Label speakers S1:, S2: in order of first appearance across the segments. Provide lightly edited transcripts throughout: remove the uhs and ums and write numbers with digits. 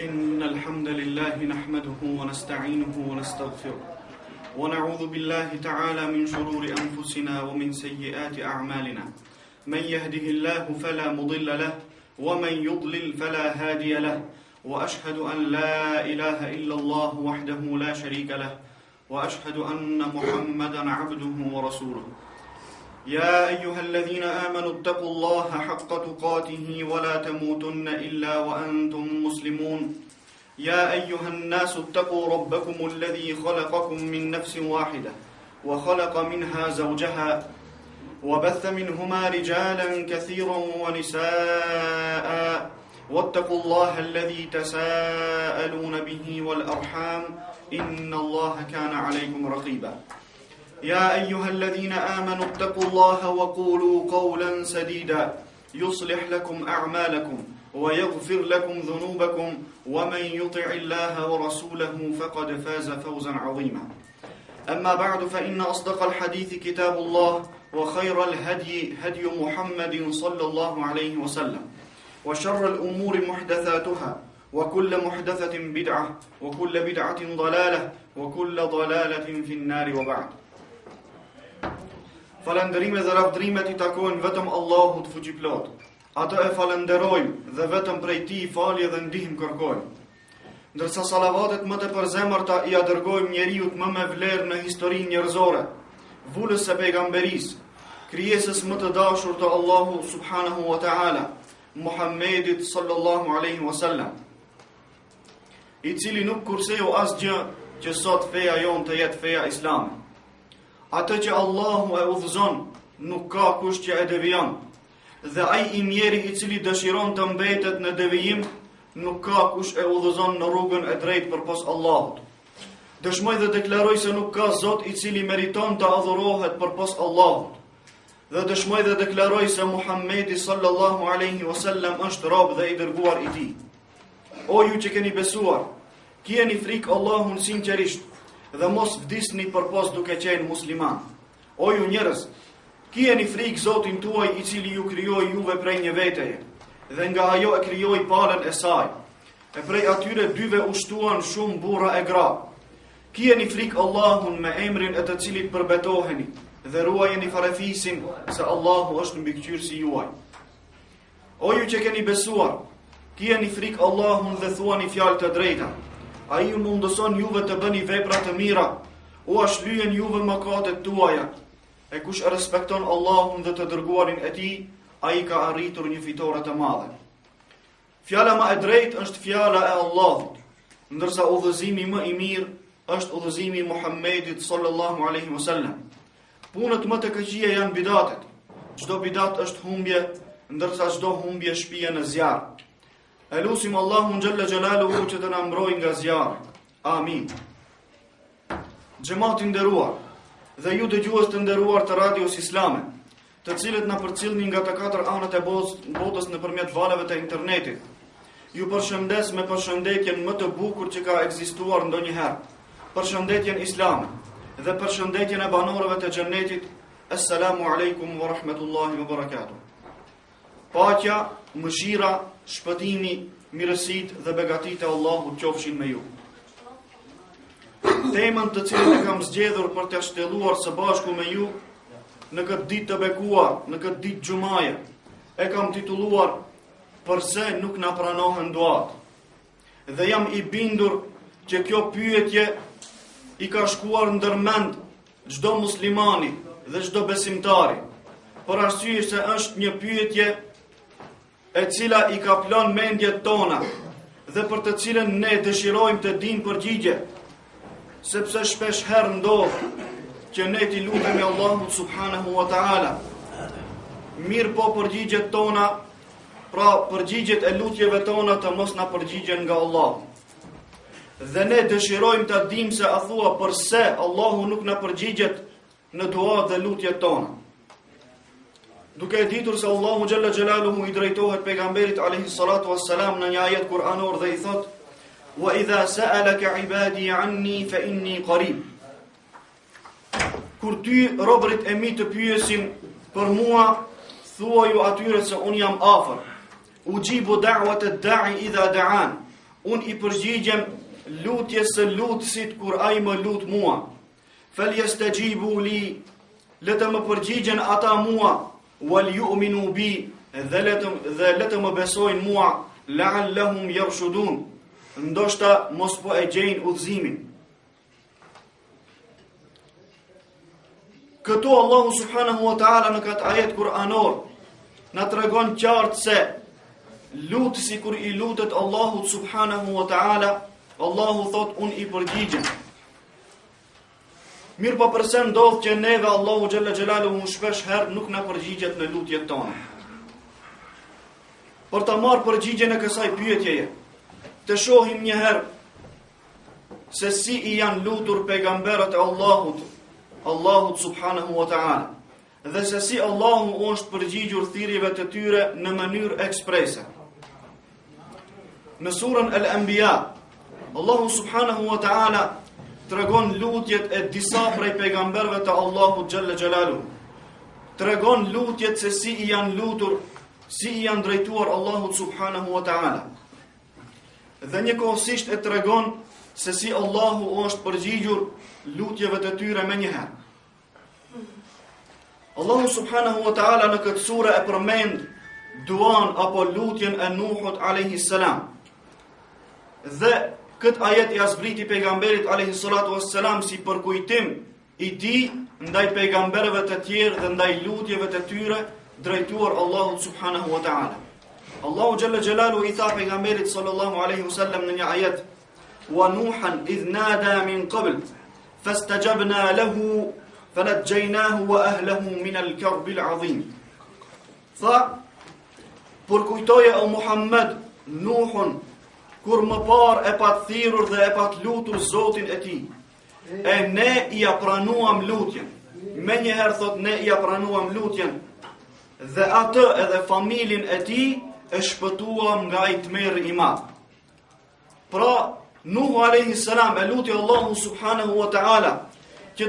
S1: إن الحمد لله نحمده ونستعينه ونستغفره ونعوذ بالله تعالى من شرور أنفسنا ومن سيئات أعمالنا من يهده الله فلا مضل له ومن يضلل فلا هادي له وأشهد أن لا إله إلا الله وحده لا شريك له وأشهد أن محمدا عبده ورسوله يا أيها الذين آمنوا اتقوا الله حق تقاته ولا تموتن إلا وأنتم مسلمون يا أيها الناس اتقوا ربكم الذي خلقكم من نفس واحدة وخلق منها زوجها وبث منهما رجالا كثيرا ونساء واتقوا الله الذي تساءلون به والأرحام إن الله كان عليكم رقيبا يا أيها الذين آمنوا اتقوا الله وقولوا قولا سديدا يصلح لكم أعمالكم ويغفر لكم ذنوبكم ومن يطع الله ورسوله فقد فاز فوزا عظيما أما بعد فإن أصدق الحديث كتاب الله وخير الهدي هدي محمد صلى الله عليه وسلم وشر الأمور محدثاتها وكل محدثة بدعة وكل بدعة ضلالة وكل ضلالة في النار وبعد Falënderimet dhe lavdrimet i takojnë vetëm Allahut fuqiplot. Atë e falenderojmë dhe vetëm prej tij falje dhe ndihmë kërkojmë. Ndërsa salavatet më të përzemërta i dërgojmë njeriut më me vlerë në historinë njerëzore, vulës së pejgamberisë, krijesës më të dashur të Allahu subhanahu wa ta'ala, Muhammedit sallallahu alaihi wasallam, i cili nuk kurseu asgjë që sot feja jon të jetë feja islame. Atë që Allahu e udhëzon, nuk ka kush që e devijon, dhe ai i mjeri i cili dëshiron të mbetet në devijim, nuk ka kush e udhëzon në rrugën e drejtë përpos Allahut. Dëshmoj dhe deklaroj se nuk ka Zot i cili meriton të adhurohet përpos Allahut. Dhe dëshmoj dhe deklaroj se Muhammedi sallallahu alaihi wasallam është rob dhe i dërguar i tij. O ju që keni besuar, kjeni frikë Allahun sinqerisht dhe mos vdisni përpos duke qenë musliman. O ju njerëz, kjeni frikë Zotin tuaj i cili ju krijoi juve prej një veteje, dhe nga ajo e krijoi palën e saj, e prej atyre dyve ushtuan shumë burra e gra. Kjeni frikë Allahun me emrin e të cilit përbetoheni, dhe ruajeni farefisin se Allahu është mbikëqyrësi juaj. O ju që keni besuar, kjeni frikë Allahun dhe thuani fjalë të drejta. Ai ju mundëson juve të bëni vepra të mira, u ashlyjen juve mëkatet tuaja. E kush e respekton Allahun dhe të dërguarin e tij, ai ka arritur një fitore të madhe. Fjala më e drejtë është fjala e Allahut, ndërsa udhëzimi më i mirë është udhëzimi i Muhammedit sallallahu alaihi wasallam. Punët më të këqija janë bidatet. Çdo bidat është humbje, ndërsa çdo humbje shpije në zjarr. Elusim Allahun xhalla xhelaluhu që të na mbrojë nga zjarri. Amin. Xhamati nderuar dhe ju dëgjues të nderuar të radios islame, të cilët na përcjellni nga të katër anët e botës nëpërmjet valeve të internetit. Ju përshëndes me përshëndetjen më të bukur që ka ekzistuar ndonjëherë. Përshëndetjen islame dhe përshëndetjen e banorëve të xhennetit. Assalamu alaikum wa rahmatullahi wa barakatuh. Paqja, mëshira, shpëtimi, mirësitë dhe begatitë e Allahut qofshin me ju. Temën të cilën e kam zgjedhur për t'ia shtjelluar së bashku me ju në këtë ditë të bekuar, në këtë ditë xumaje, e kam titulluar Përse nuk na pranohen duat. Dhe jam i bindur që kjo pyetje i ka shkuar ndërmend çdo muslimani dhe çdo besimtari, për arsye se është një pyetje e cila i ka plan mendjet tona dhe për të cilën ne dëshirojmë të dimë përgjigje, sepse shpesh herë ndodh që ne t'i lutemi Allahut subhanahu wa ta'ala. Mirë po përgjigjet tona, pra përgjigjet e lutjeve tona të mos na përgjigjen nga Allahu. Dhe ne dëshirojmë të dimë se a thua përse Allahu nuk na përgjigjet në dua dhe lutjet tona. Duke e ditur se Allahu xhalla xhelaluhu i drejtohet pejgamberit alayhi salatu wassalam në një ajet kuranor dhe i thot: "Wa idha sa'alaka 'ibadi 'anni fa inni qarib." Kur ty robërit e mi të pyesin për mua, thuaju atyre se un jam afër. Ujibu da'wat ad-da'i idha da'an. unë i përgjigjem lutjes së lutësit kur ai më lut mua. Falyastajibu li, le të më përgjigjen ata mua, wal yu'minu bi, dhe le të më besojnë mua, la'allahum yarshudun, ndoshta mos po e gjejnë udhëzimin. Këtu Allahu subhanahu wa ta'ala në këtë ajet kuranor na tregon qartë se lutësi kur i lutet Allahu subhanahu wa ta'ala, Allahu thot unë i përgjigjem. Mirë po përse ndodh që neve Allahu xhalla xhelaluhu shpesh herë nuk na përgjigjet në lutjet tona. Për ta marrë përgjigjen e kësaj pyetjeje, të shohim një herë se si i janë lutur pejgamberët e Allahut subhanahu wa ta'ala, dhe se si Allahu është përgjigjur thirrjeve të tyre në mënyrë eksprese. Në surën Al-Anbiya, Allahu subhanahu wa ta'ala tregon lutjet e disa prej pejgamberëve të Allahut xhalla xhelaluhu. Tregon lutjet se si i janë lutur, si i janë drejtuar Allahut subhanahu wa ta'ala. Dhe njëkohësisht e tregon se si Allahu është përgjigjur lutjeve të tyre me njëherë. Allahu subhanahu wa ta'ala në këtë sure e përmend duan apo lutjen e Nuhut alayhi salam. Dhe këtë ajet i zbriti pejgamberit alayhi salatu wassalam si përkujtim i tij ndaj pejgamberëve të tjerë dhe ndaj lutjeve të tyre drejtuar Allahut subhanahu wa ta'ala. Allahu xhalla xhelalu i tha pejgamberit sallallahu alaihi wasallam në një ajet: "Wa Nuhan idh nada min qabl fastajabna lahu fanajjaynahu wa ahlihi min al-karb al-'azim." Tha, përkujtoje o Muhammed Nuhun kur më parë e pat thirrur dhe e pat lutur Zotin e tij. E ne i pranuam lutjen. Me njëherë thot ne i pranuam lutjen dhe atë edhe familjen e tij e shpëtuam nga ai tmerr i madh. Pra, Nuhu alayhi salam e luti Allahu subhanahu wa ta'ala që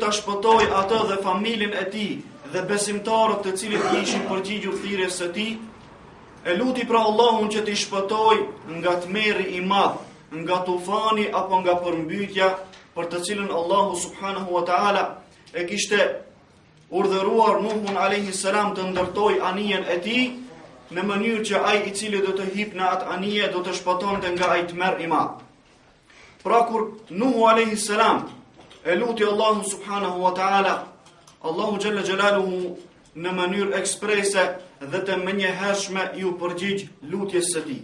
S1: ta shpëtoi atë dhe familjen e tij dhe besimtarët të cilët ishin përgjigjur thirrjes së tij. E luti pra Allahun që t'i shpëtoi nga tmerri i madh, nga tufani apo nga përmbytja për të cilën Allahu subhanahu wa ta'ala e kishte urdhëruar Nuhun alayhi salam të ndërtoj anijen e tij në mënyrë që ai i cili do të hip në atë anije do të shpëtonte nga ai tmerr i madh. Pra kur Nuhu alayhi salam e luti Allahu subhanahu wa ta'ala, Allahu xhalla xhelaluhu në mënyrë eksprese dhe të menjëhershme ju përgjigj lutjes së tij.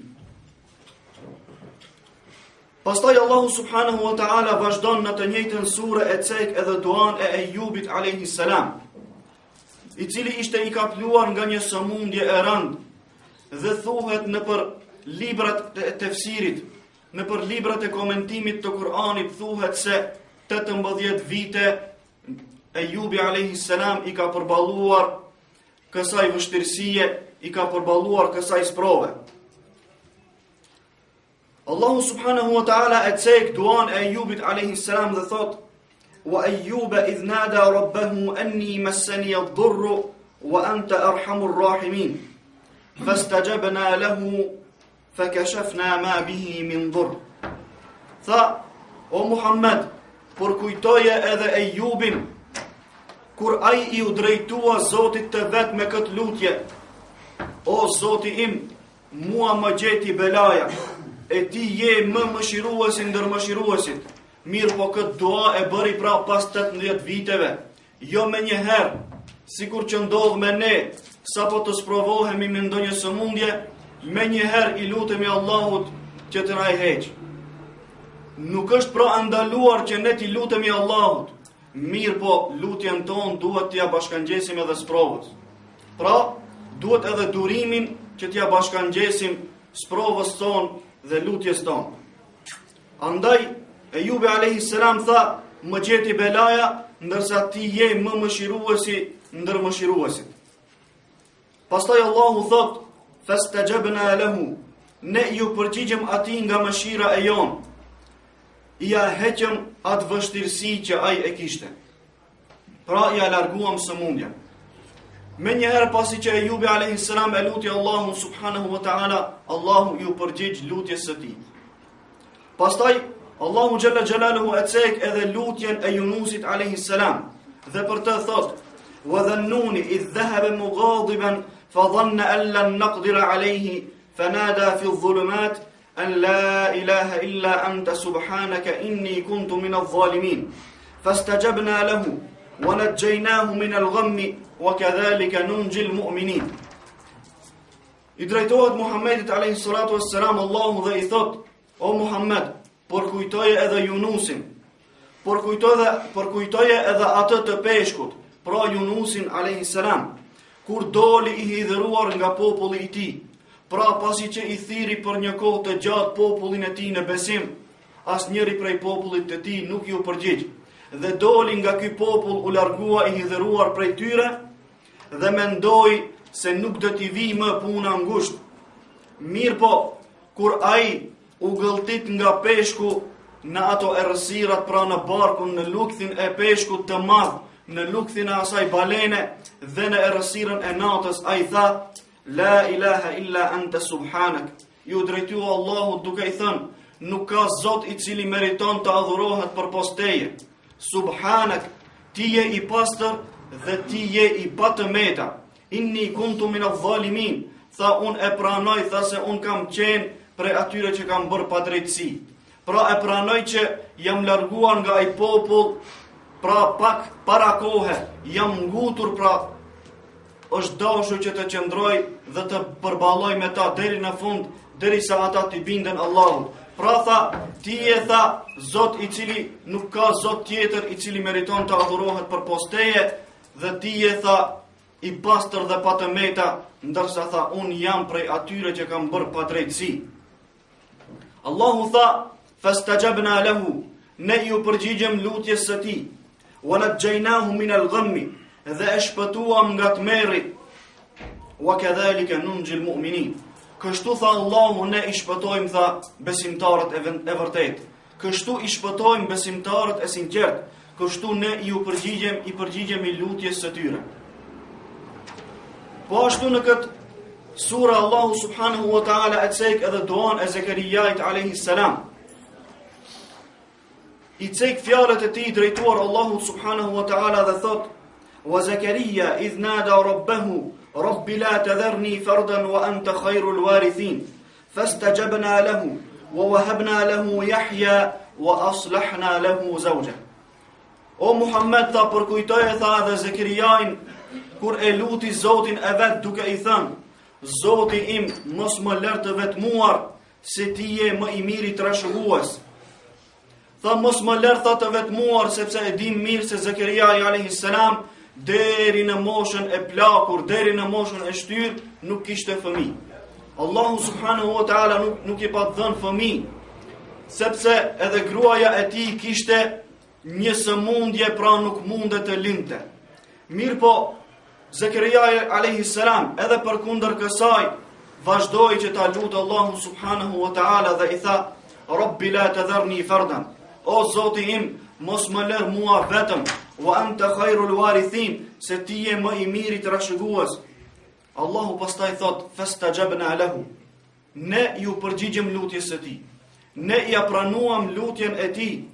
S1: Pastaj Allahu subhanahu wa ta'ala vazhdon në të njëjtën sure e cek edhe duan e Ejubit alayhi salam, i cili ishte i kapluar nga një sëmundje e rëndë, dhe thuhet në për librat e tefsirit, në për librat e komentimit të Kur'anit thuhet se 18 vite Ejubi alayhi salam i ka përballuar kësaj vështirësie, i ka përballuar kësaj sprove. Allahu subhanahu wa ta'ala e cek duan e Ejubit alayhi salam dhe thot: "Wa Ejuba idh nada rabbahu anni massani ad-durru wa anta arhamur rahimin. Fastajabna lahu fakashafna ma bihi min durr." Tha, o Muhammed, përkujtoje edhe Ejubin kur ai i u drejtua Zotit të vet me këtë lutje: "O Zoti im, mua më gjeti belaja, e ti je më mëshiruesi ndër mëshiruesit." Mirë po këtë dua e bëri pra pas 18 viteve, jo me një herë, sikur që ndodh me ne, sa po të sprovohemi me ndonjë sëmundje, me një herë i lutemi Allahut që të na i heq. Nuk është pra ndaluar që ne t'i lutemi Allahut, mirë po lutjen ton duhet t'ja bashkangjesim edhe sprovës. Pra, duhet edhe durimin që t'ja bashkangjesim sprovës ton dhe lutjes ton. Andaj, Ejubi alayhi salam tha, më gjeti belaja, ndërsa ti je më mëshiruesi ndër mëshiruesit. Pastaj Allahu thot: "Fastajabna lahu", ne ju përgjigjem atij nga mëshira e jon. Ja heqëm atë vështirësi që ai e kishte. Pra ja larguam sëmundjen. Me njëherë pasi që Ejubi alayhi salam e luti Allahu subhanahu wa ta'ala, Allahu ju përgjigj lutjes së tij. Pastaj Allahu Jalla Jalaluhu e cek edhe lutjen e Yunusit alayhi salam dhe për të thot: "Wa dhannuni idh dhahaba mughadiban fa dhanna an lan naqdira alayhi fanada fi adh-dhulumat an la ilaha illa anta subhanaka inni kuntu min adh-dhalimin fastajabna lahu wa najjaynahu min al-ghammi wa kadhalika nunji al-mu'minin." I drejtohet Muhammedit alayhi salatu wassalam Allahu dhe i thot: "O Muhammed, përkujtoje edhe Yunusin, përkujtoje edhe atë të peshkut, pra Yunusin alayhi salam, kur doli i hidhëruar nga populli i tij, pra pasi që i thiri për një kohë të gjatë popullin e tij në besim, asnjëri prej popullit të tij nuk ju përgjigj, dhe doli nga ky popull u largua i hidhëruar prej tyre dhe mendoi se nuk do t'i vi më puna ngushtë. Mirë po, kur ai u gëlltit nga peshku në ato errësirat, pra në barkun, në lukthin e peshkut të madh, në lukthin e asaj balene dhe në errësirën e natës, ai tha: "La ilaha illa anta subhanak." Ju drejtua Allahut duke i thënë: "Nuk ka Zot i cili meriton të adhurohet përpos teje. Subhanak, ti je i pastër dhe ti je i patëmeta. Inni kuntu min adh-dhalimin." Tha, unë e pranoj, tha se unë kam qenë prej atyre që kam bërë padrejtësi. Pra e pranoj që jam larguar nga ai popull, pra pak para kohe, jam ngutur, pra është dashur që të qëndroj dhe të përballoj me ta deri në fund, derisa ata t'i binden Allahut. Pra tha, ti je, tha, Zot i cili nuk ka Zot tjetër i cili meriton të adhurohet përpos teje, dhe ti je, tha, i pastër dhe patëmeta, ndërsa tha, unë jam prej atyre që kam bërë padrejtësi. Allahu tha: "Fastajabna lahu", ne ju përgjigjem lutjes së tij, "wa najjaynahu min al-ghammi", dhe e shpëtuam nga tmerri, "wa kadhalika nunji al-mu'minin". Kështu tha Allahu, ne i shpëtojmë, tha, besimtarët e vërtet. Kështu i shpëtojmë besimtarët e sinqert. Kështu ne ju përgjigjemi lutjes së tyre. Po ashtu në këtë sura Allahu subhanahu wa ta'ala e cek edhe duan e Zekarijait alayhi salam. I cek fjalët e tij drejtuar Allahu subhanahu wa ta'ala dhe thot: "Wa Zakariya idh nada rabbahu rabbi la tadharni fardan wa anta khayrul warithin fastajabna lahu wa wahabna lahu Yahya wa aslahna lahu zawjah." O Muhammed, tha, përkujtoje, tha, dhe Zakarijain kur e luti Zotin e vet duke i thënë: "Zoti im, mos më lër të vetmuar, se ti je më i miri trashëgues." Tha, mos më lër, tha, të vetmuar, sepse e dim mirë se Zakarijai alayhi salam deri në moshën e plakur, deri në moshën e shtyr, nuk kishte fëmijë. Allahu subhanahu wa ta'ala nuk i pa dhënë fëmijë, sepse edhe gruaja e tij kishte një sëmundje, pra nuk mundet të lindte. Mirë po, Zakarijai alayhi salam edhe përkundër kësaj vazhdoi që ta lutë Allahu subhanahu wa ta'ala dhe i tha: "Rabbi la tadharni fardan", o Zoti im, mos më lër mua vetëm, "wa anta khayrul warithin", se ti je më i miri trashëgues. Allahu pastaj thot: "Fastajabna lahu", ne ju përgjigjem lutjes së tij, ne ja pranuam lutjen e tij,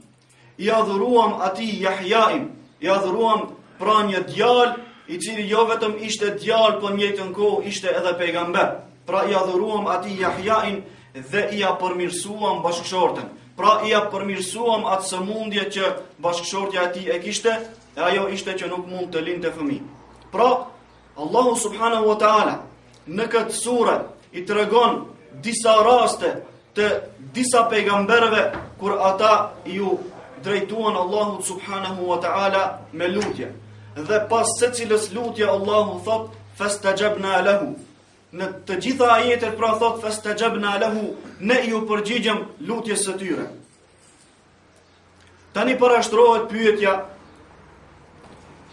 S1: i adhuruam atij Yahyain, i adhuruam pra një djalë i cili jo vetëm ishte djalë, po në njëjtën kohë ishte edhe pejgamber. Pra i adhuruam atij Yahyain dhe i ja përmirësuam bashkëshorten. Pra i ja përmirësuam atë sëmundje që bashkëshortja e tij e kishte, e ajo ishte që nuk mund të lindte fëmijë. Pra Allahu subhanahu wa ta'ala në këtë sure i tregon disa raste të disa pejgamberëve kur ata ju drejtuan Allahu subhanahu wa ta'ala me lutje. Dhe pas secilës lutje Allahu thot: "Fastajabna lahu". Në të gjitha ajetet pra thot: "Fastajabna lahu", ne ju përgjigjem lutjes së tyre. Tani parashtrohet pyetja: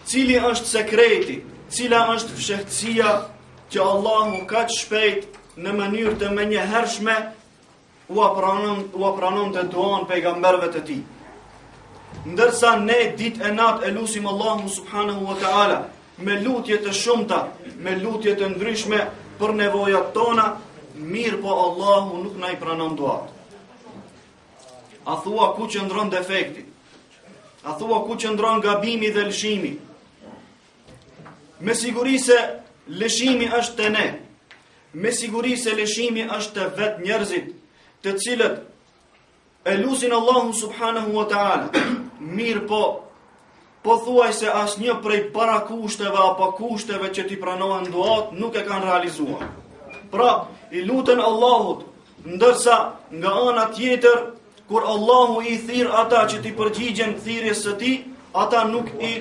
S1: cili është sekreti, cila është fshehtësia që Allahu kaq shpejt në mënyrë të menjëhershme u pranon të duan pejgamberëve të tij. Ndërsa ne ditë e natë e lusim Allahu subhanahu wa ta'ala me lutje të shumta, me lutje të ndryshme për nevojat tona, mirë po Allahu nuk na i pranon duat. A thua ku qëndron defekti? A thua ku qëndron gabimi dhe lëshimi? Me siguri se lëshimi është të ne. Me siguri se lëshimi është të vetë njerëzit, të cilët e lusin Allahu subhanahu wa ta'ala. Mirë po thuaj se asnjë prej para kushteve apo kushteve që t'i pranohen duat nuk e kanë realizuar. Pra, i lutën Allahut, ndërsa nga ana tjetër, kur Allahu i thirr ata që t'i përgjigjen thirrjes së tij, ata nuk i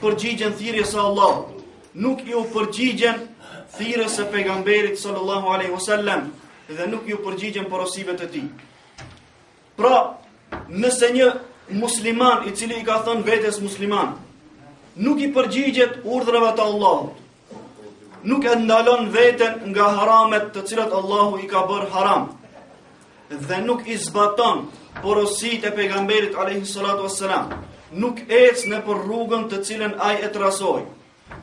S1: përgjigjen thirrjes së Allahut. Nuk i u përgjigjen thirrjes së pejgamberit sallallahu alaihi wasallam dhe nuk i u përgjigjen porosive të tij. Pra, nëse një musliman i cili i ka thënë vetes musliman, nuk i përgjigjet urdhrave të Allahut, nuk e ndalon veten nga haramet të cilat Allahu i ka bërë haram, dhe nuk i zbaton porositë e pejgamberit alayhi salatu wassalam, nuk ecë në për rrugën të cilën ai e trasoi,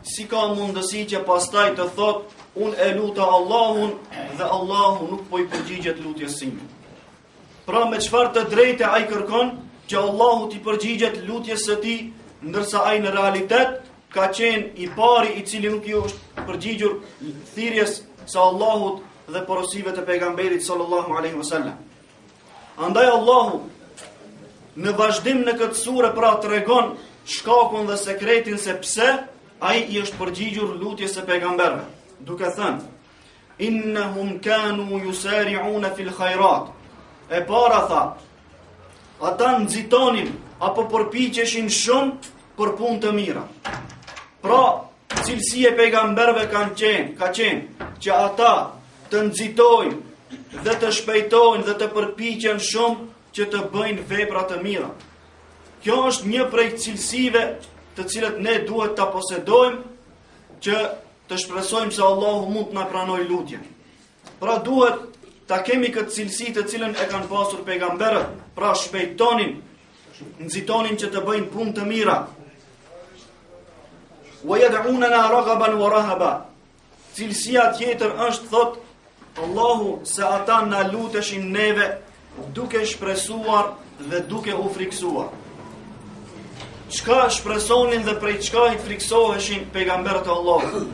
S1: si ka mundësi që pastaj të thotë, unë e luta Allahun dhe Allahu nuk po i përgjigjet lutjes sime. Pra me çfarë të drejtë ai kërkon që Allahu t'i përgjigjet lutjes së tij, ndërsa ai në realitet ka qenë i pari i cili nuk i është përgjigjur thirrjes së Allahut dhe porosive të pejgamberit sallallahu alaihi wasallam. Andaj Allahu në vazhdim në këtë sure pra tregon shkakun dhe sekretin se pse ai i është përgjigjur lutjes së pejgamberëve, duke thënë innahum kanu yusari'una fil khairat. E para tha, ata nxitonin apo përpiqeshin shumë për punë të mira. Pra, cilësia e pejgamberëve ka qenë që ata të nxitojnë dhe të shpejtojnë dhe të përpiqen shumë që të bëjnë vepra të mira. Kjo është një prej cilësive të cilët ne duhet ta posedojmë që të shpresojmë se Allahu mund të na pranojë lutjen. Pra duhet ta kemi këtë cilësi të cilën e kanë pasur pejgamberët, pra shpejtonin, nxitonin që të bëjnë punë të mira. Wa yad'unana raghaban wa rahaba. Cilësia tjetër është thot Allahu se ata na luteshin neve duke shpresuar dhe duke u friksuar. Çka shpresonin dhe prej çka i friksoheshin pejgamberët e Allahut?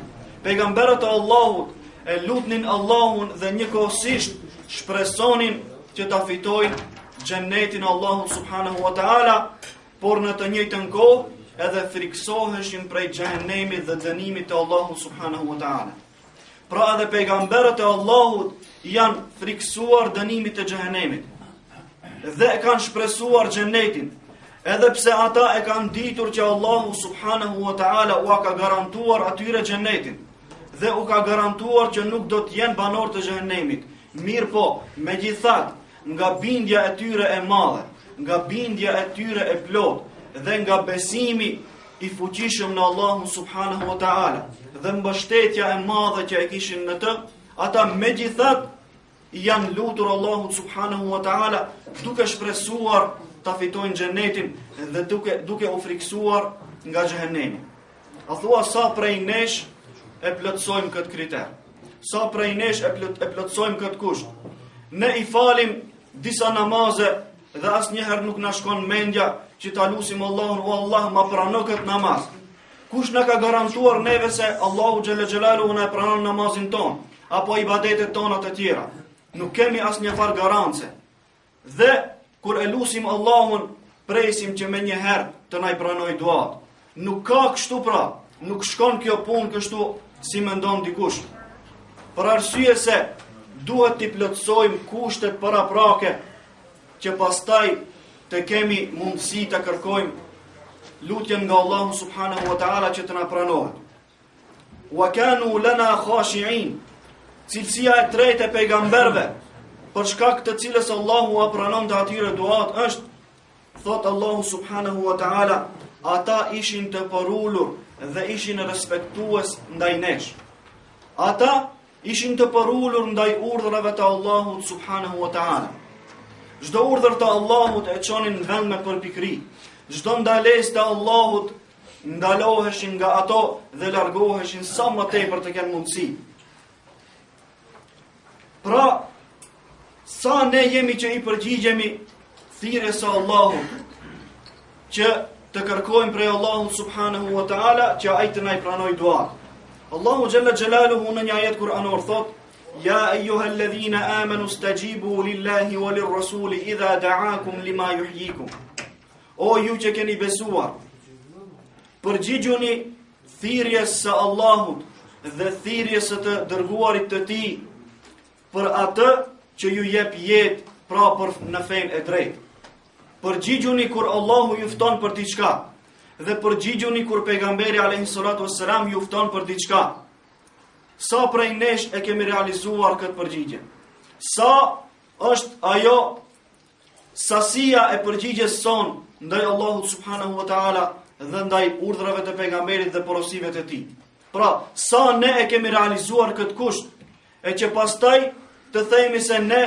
S1: Pejgamberët e Allahut e lutnin Allahun dhe njëkohësisht shpresonin që ta fitojnë xhenetin Allahut subhanahu wa ta'ala, por në të njëjtën kohë edhe friksoheshin prej xhenemit dhe dënimit të Allahut subhanahu wa ta'ala. Pra edhe pejgamberët e Allahut janë friksuar dënimit të xhenemit dhe e kanë shpresuar xhenetin, edhe pse ata e kanë ditur që Allahu subhanahu wa ta'ala u ka garantuar atyre xhenetin dhe u ka garantuar që nuk do të jenë banor të xhenemit. Mirë po, megjithatë, nga bindja e tyre e madhe, nga bindja e tyre e plot dhe nga besimi i fuqishëm në Allahu subhanahu wa ta'ala dhe mbështetja e madhe që e kishin në të, ata megjithatë janë lutur Allahu subhanahu wa ta'ala duke shpresuar ta fitojnë xhenetin dhe duke u friksuar nga xhenemi. A thua sa prej nesh e plotësojmë këtë kriter? Sa prej nesh e plotësojmë këtë kusht? Ne i falim disa namaze dhe asnjëherë nuk na shkon mendja që ta lutim Allahun, o Allah, ma prano këtë namaz. Kush na ka garantuar neve se Allahu xhelle xhelaluhu na pranon namazin ton apo ibadetet tona të tjera? Nuk kemi asnjë farë garance. Dhe kur e lusim Allahun, presim që me njëherë të na i pranoj duat. Nuk ka kështu pra, nuk shkon kjo punë kështu si mendon dikush. Për arsye se duhet t'i plotësojmë kushtet paraprake që pastaj të kemi mundësi të kërkojmë lutjen nga Allahu subhanahu wa ta'ala që të na pranohet. Wa kanu lana khashi'in. Cilësia e tretë e pejgamberëve, për shkak të cilës Allahu a pranon të atyre duat është, thot Allahu subhanahu wa ta'ala, ata ishin të përullur dhe ishin respektues ndaj nesh. Ata ishin të përullur ndaj urdhrave të Allahut subhanahu wa ta'ala. Çdo urdhër të Allahut e çonin në vend me përpikri. Çdo ndalesë të Allahut ndaloheshin nga ato dhe largoheshin sa më tepër të kenë mundësi. Pra, sa ne jemi që i përgjigjemi thirrjes së Allahut, që të kërkojmë prej Allahut subhanahu wa taala që ai të na i pranojë duat. Allahu xhalla xjalaluhu në një ajet kuranor thot: "Ya ayyuhalladhina amanu stajibu lillahi wa lirrasuli idha da'akum lima yuhyikum." O ju që keni besuar, përgjigjuni thirrjes së Allahut dhe thirrjes së të dërguarit të tij për atë që ju jep jetë, pra për në fenë e drejtë. Përgjigjuni kur Allahu ju fton për diçka, dhe përgjigjuni kur pejgamberi alayhi salatu wassalam ju fton për diçka. Sa prej nesh e kemi realizuar këtë përgjigje? Sa është ajo sasia e përgjigjes son ndaj Allahut subhanahu wa taala dhe ndaj urdhrave të pejgamberit dhe porosive të tij? Pra, sa ne e kemi realizuar këtë kusht, e që pastaj të themi se ne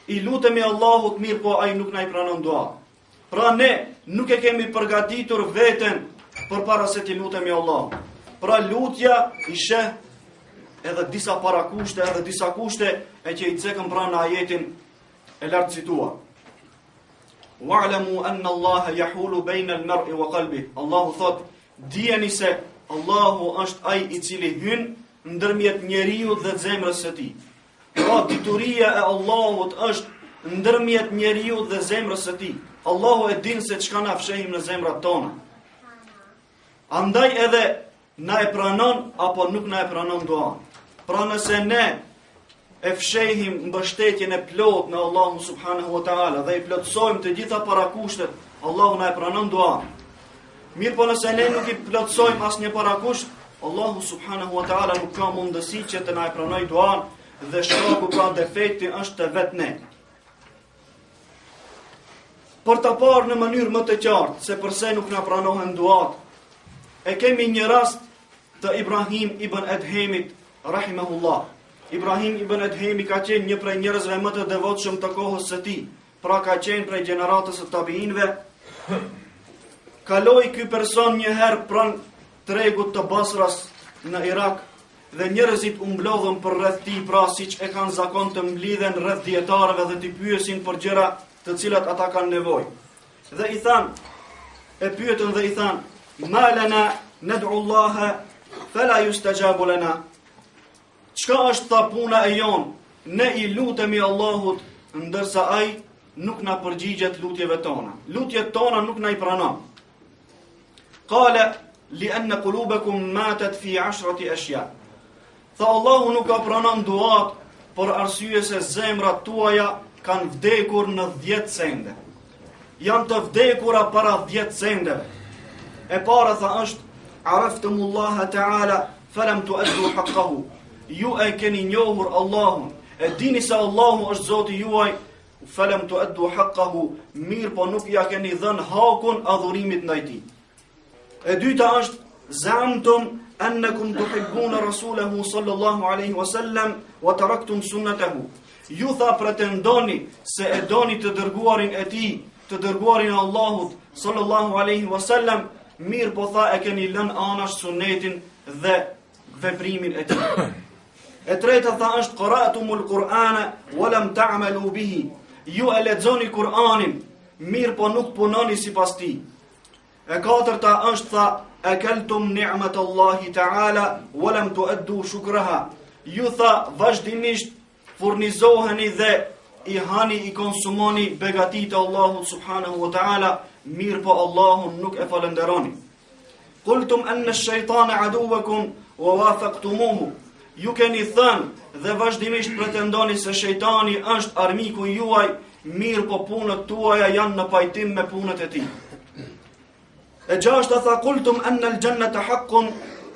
S1: i lutemi Allahut mirë, po ai nuk na i pranon dua. Pra ne nuk e kemi përgatitur veten përpara se t'i lutemi Allahut. Pra lutja i sheh edhe disa parakushte, edhe disa kushte e që i cekëm pra në ajetin e lartë cituar. Wa'lamu anna Allaha yahulu bayna al-mar'i wa qalbihi. Allahu thot, dijeni se Allahu është ai i cili hyn ndërmjet njeriu dhe zemrës së tij. Pra dituria e Allahut është ndërmjet njeriu dhe zemrës së tij. Allahu e din se çka na fshehim në zemrat tona. Andaj edhe na e pranon apo nuk na e pranon duan. Pra nëse ne e fshehim mbështetjen e plot në Allahun subhanahu wa taala dhe i plotësojmë të gjitha parakushtet, Allahu na e pranon duan. Mirë, po nëse ne nuk i plotësojmë asnjë parakusht, Allahu subhanahu wa taala nuk ka mundësi që të na e pranojë duan, dhe shkaku pra defekti është të vetë ne. Për të parë në mënyrë më të qartë se përse nuk na pranohen duat, e kemi një rast të Ibrahim ibn Adhemit rahimahullah. Ibrahim ibn Adhemi ka qenë një prej njerëzve më të devotshëm të kohës së tij, pra ka qenë prej gjeneratës së tabiinëve. Kaloi ky person një herë pranë tregut të Basras në Irak dhe njerëzit u mblodhën për rreth tij, pra siç e kanë zakon të mblidhen rreth dietarëve dhe t'i pyesin për gjëra të cilat ata kanë nevojë. Dhe i thanë, e pyetën dhe i thanë: "Ma lana nad'u Allaha fala yustajabu lana." Çka është tha puna e jon? Ne i lutemi Allahut ndërsa ai nuk na përgjigjet lutjeve tona. Lutjet tona nuk na i pranon. Qala li'anna qulubakum matat fi 10 ashya. Tha Allahu nuk ka pranon duat për arsye se zemrat tuaja kanë vdekur në 10 sende. Janë të vdekura para 10 sendeve. E para tha është: "Araftumullaha ta'ala falam tu'addu haqqahu." Ju e keni njohur Allahun, e dini se Allahu është Zoti juaj, falam tu'addu haqqahu, mirë po nuk ja keni dhënë hakun adhurimit ndaj tij. E dyta është: "Zamtum annakum tuhibbuna rasulahu sallallahu alaihi wasallam wa taraktum sunnatahu." Ju tha pretendoni se e doni të dërguarin e tij, të dërguarin e Allahut sallallahu alaihi wasallam, mirë po tha e keni lënë anash sunetin dhe veprimin e tij. E treta tha është: "Qara'tumul Qur'ana wa lam ta'malu bihi." Ju e lexoni Kur'anin, mirë po nuk punoni sipas tij. E katërta është tha: "Akaltum ni'matallahi ta'ala wa lam tu'addu shukraha." Ju tha vazhdimisht furnizoheni dhe i hani, i konsumoni begatitë e Allahut subhanahu wa ta'ala, mirë po Allahun nuk e falenderoni. "Qultum anna ash-shaytana aduwwakum wa wafaqtumuhu." Ju keni thënë dhe vazhdimisht pretendoni se shejtani është armiku juaj, mirë po punët tuaja janë në pajtim me punët e tij. E gjashta tha: "Qultum anna al-jannata haqqun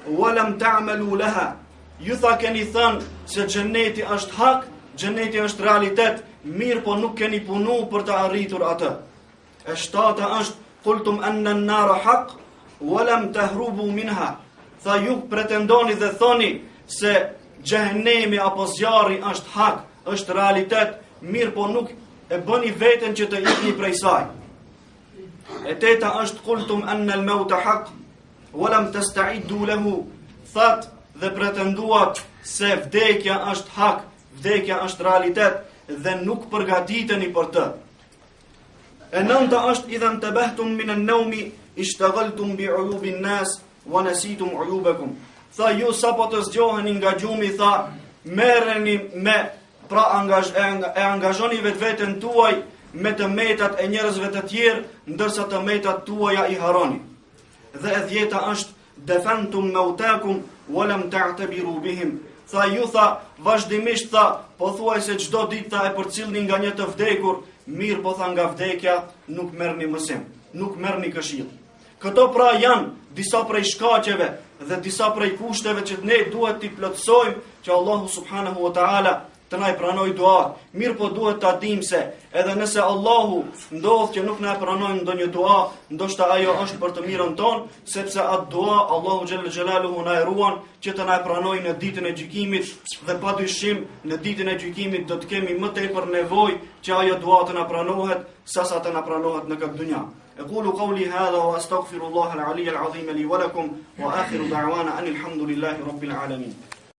S1: wa lam ta'malu laha." Ju tha keni thënë se xheneti është hak, xheneti është realitet, mirë po nuk keni punu për të arritur atë. E shtata është: "Qultum anna an-nara haqq wa lam tahrubu minha." Tha ju pretendoni dhe thoni se xhenemi apo zjarri është hak, është realitet, mirë po nuk e bëni veten që të ikni prej saj. E teta është: "Qultum anna al-mauta haqq wa lam tasta'iddu lahu." That dhe pretenduat se vdekja është hak, vdekja është realitet dhe nuk përgatiteni për të. E nënta është idhan tabahtum min an-nawmi ishtaghaltum bi uyubin nas wa nasitum uyubakum. Tha ju sapo të zgjoheni nga gjumi, tha merreni me angazhoni vetveten tuaj me të metat e njerëzve të tjerë, ndërsa të metat tuaja i harroni. Dhe e 10 është defantum mautakum wa lam ta'tabiru bihim. Tha ju tha vazhdimisht tha pothuajse çdo ditë tha e përcillni nga një të vdekur, mirë po tha nga vdekja nuk merrni mësim, nuk merrni këshill. Këto pra janë disa prej shkaqeve dhe disa prej kushteve që ne duhet t'i plotësojmë që Allahu subhanahu wa ta'ala të na i pranoj dua. Mirë po duhet ta dimë se edhe nëse Allahu ndodh që nuk na e pranojnë ndonjë dua, ndoshta ajo është për të mirën tonë, sepse atë dua Allahu xhallal xhelaluhu na e ruan që të na e pranojë në ditën e gjykimit, dhe padyshim në ditën e gjykimit do të kemi më tepër nevojë që ajo dua të na pranohet sesa të na pranohet në këtë dynja. أقول قولي هذا وأستغفر الله العلي العظيم لي ولكم وآخر دعوانا أن الحمد لله رب العالمين.